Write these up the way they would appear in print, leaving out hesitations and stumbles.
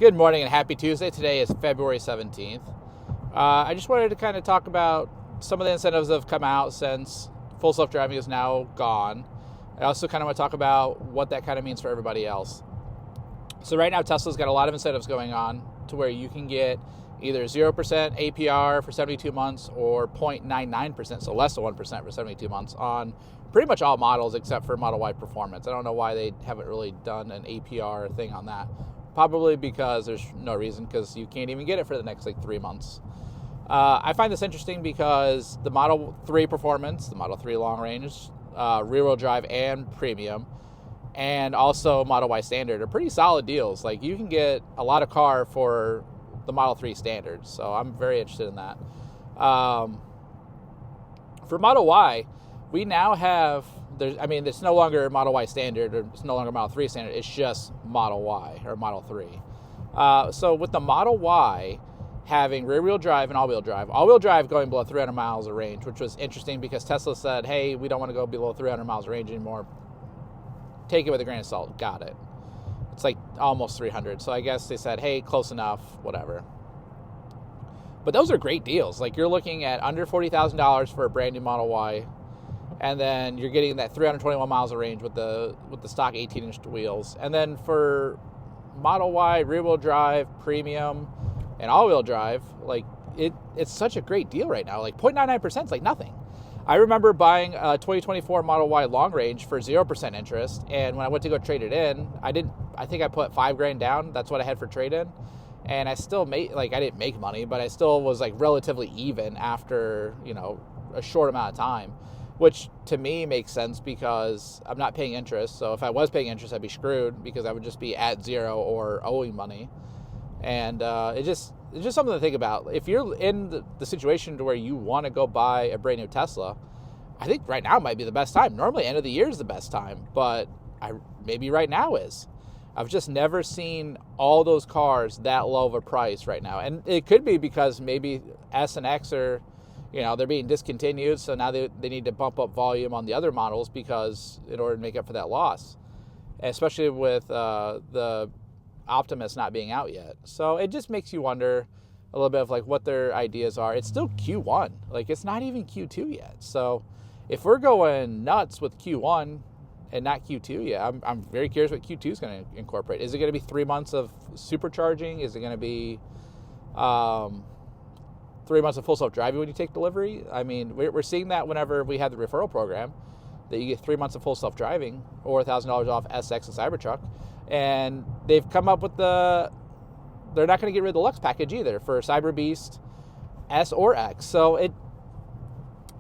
Good morning and happy Tuesday. Today is February 17th. I just wanted to kind of talk about some of the incentives that have come out since full self-driving is now gone. I also kind of want to talk about what that kind of means for everybody else. So right now Tesla's got a lot of incentives going on to where you can get either 0% APR for 72 months or 0.99%, so less than 1% for 72 months on pretty much all models except for Model Y Performance. I don't know why they haven't really done an APR thing on that. Probably because there's no reason, because you can't even get it for the next 3 months. I find this interesting because the Model 3 Performance, the Model 3 Long Range, rear-wheel drive and Premium, and also Model Y Standard are pretty solid deals. Like, you can get a lot of car for the Model 3 Standard, so I'm very interested in that. For Model Y, we now have, it's no longer Model Y Standard, or it's no longer Model 3 Standard, it's just Model Y, or Model 3. So with the Model Y having rear-wheel drive and all-wheel drive going below 300 miles of range, which was interesting because Tesla said, hey, we don't want to go below 300 miles of range anymore. Take it with a grain of salt. Got it. It's like almost 300. So I guess they said, hey, close enough, whatever. But those are great deals. Like, you're looking at under $40,000 for a brand new Model Y, and then you're getting that 321 miles of range with the stock 18-inch wheels. And then for Model Y rear-wheel drive, Premium, and all-wheel drive, like, it's such a great deal right now. Like, 0.99% is like nothing. I remember buying a 2024 Model Y long range for 0% interest, and when I went to go trade it in, I think I put $5,000 down. That's what I had for trade-in, and I still made, I didn't make money, but I still was relatively even after, a short amount of time, which to me makes sense because I'm not paying interest. So if I was paying interest, I'd be screwed because I would just be at zero or owing money. And it's just something to think about. If you're in the situation to where you want to go buy a brand new Tesla, I think right now might be the best time. Normally, end of the year is the best time, but maybe right now is. I've just never seen all those cars that low of a price right now. And it could be because maybe S and X are, they're being discontinued, so now they need to bump up volume on the other models because in order to make up for that loss, especially with the Optimus not being out yet. So it just makes you wonder a little bit of what their ideas are. It's still Q1. It's not even Q2 yet. So if we're going nuts with Q1 and not Q2 yet, I'm very curious what Q2 is going to incorporate. Is it going to be 3 months of supercharging? Is it going to be 3 months of full self-driving when you take delivery? I mean, we're seeing that whenever we have the referral program, that you get 3 months of full self-driving or $1,000 off SX and Cybertruck. And they've come up with they're not going to get rid of the Lux package either for Cyber Beast, S or X. So it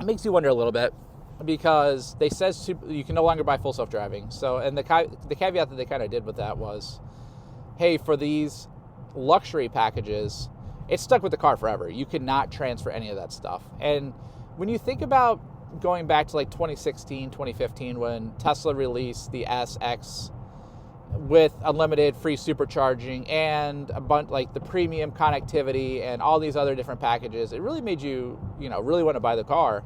makes you wonder a little bit because they said you can no longer buy full self-driving. So, and the caveat that they kind of did with that was, hey, for these luxury packages, it's stuck with the car forever. You cannot transfer any of that stuff. And when you think about going back to 2016, 2015, when Tesla released the SX with unlimited free supercharging and a bunch the premium connectivity and all these other different packages, it really made you, really want to buy the car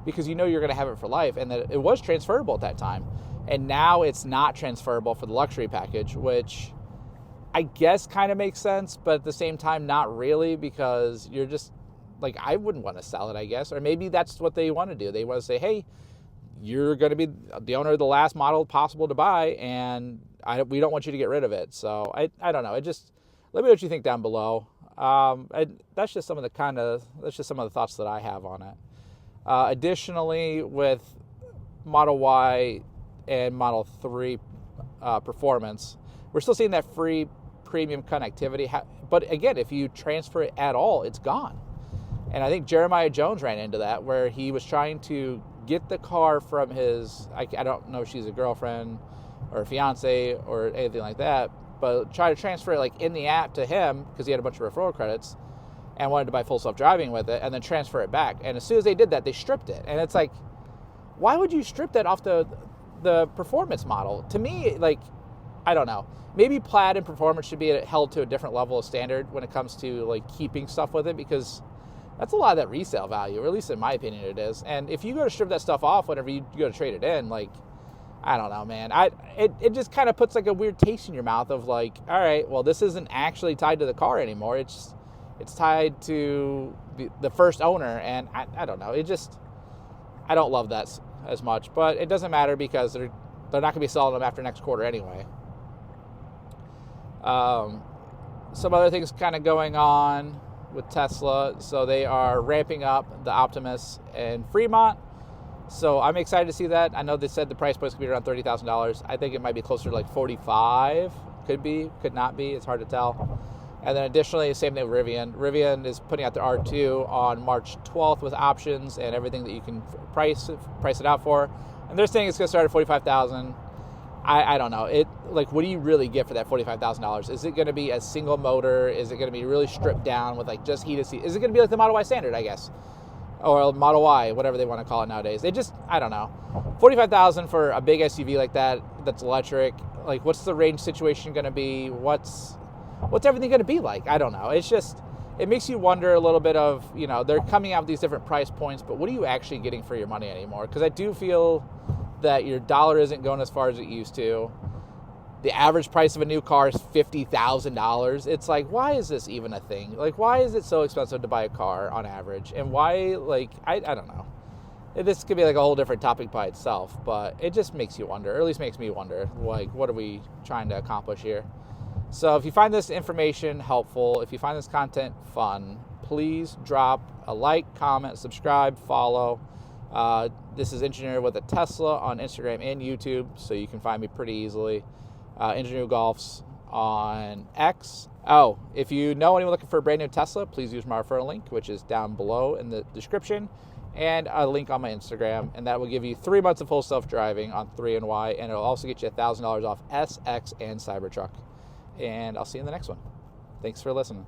because you're going to have it for life, and that it was transferable at that time. And now it's not transferable for the luxury package, which I guess kind of makes sense, but at the same time, not really, because you're just I wouldn't want to sell it, I guess. Or maybe that's what they want to do. They want to say, hey, you're going to be the owner of the last model possible to buy, and we don't want you to get rid of it. So I don't know. Let me know what you think down below. That's just some of the thoughts that I have on it. Additionally, with Model Y and Model 3 Performance, we're still seeing that free premium connectivity. But again, if you transfer it at all, it's gone. And I think Jeremiah Jones ran into that, where he was trying to get the car from his, I don't know if she's a girlfriend or a fiance or anything like that, but try to transfer it in the app to him because he had a bunch of referral credits and wanted to buy full self-driving with it and then transfer it back. And as soon as they did that, they stripped it. And it's why would you strip that off the performance model? To me, I don't know. Maybe Plaid and Performance should be held to a different level of standard when it comes to keeping stuff with it, because that's a lot of that resale value, or at least in my opinion it is. And if you go to strip that stuff off whenever you go to trade it in, I don't know, man. It just kind of puts like a weird taste in your mouth of like, all right, well, this isn't actually tied to the car anymore. It's tied to the first owner, and I don't know. I don't love that as much, but it doesn't matter because they're not going to be selling them after next quarter anyway. Some other things kind of going on with Tesla. So they are ramping up the Optimus in Fremont. So I'm excited to see that. I know they said the price point could be around $30,000. I think it might be closer to like 45. Could be, could not be. It's hard to tell. And then additionally, same thing with Rivian. Rivian is putting out their R2 on March 12th with options and everything that you can price it out for. And they're saying it's going to start at $45,000. I don't know. What do you really get for that $45,000? Is it going to be a single motor? Is it going to be really stripped down with like just heated seats? Is it going to be like the Model Y Standard, I guess? Or Model Y, whatever they want to call it nowadays. I don't know. $45,000 for a big SUV like that's electric. Like, what's the range situation going to be? What's everything going to be like? I don't know. It makes you wonder a little bit of, they're coming out with these different price points, but what are you actually getting for your money anymore? Because I do feel that your dollar isn't going as far as it used to. The average price of a new car is $50,000. It's like, why is this even a thing? Like, why is it so expensive to buy a car on average? And why, I don't know. This could be like a whole different topic by itself, but it just makes you wonder, or at least makes me wonder, like, what are we trying to accomplish here? So if you find this information helpful, if you find this content fun, please drop a like, comment, subscribe, follow. This is Engineer with a Tesla on Instagram and YouTube, so you can find me pretty easily. Engineer Golfs on X. Oh, if you know anyone looking for a brand new Tesla, please use my referral link, which is down below in the description, and a link on my Instagram, and that will give you 3 months of full self-driving on 3 and Y, and it'll also get you $1,000 off SX and Cybertruck. And I'll see you in the next one. Thanks for listening.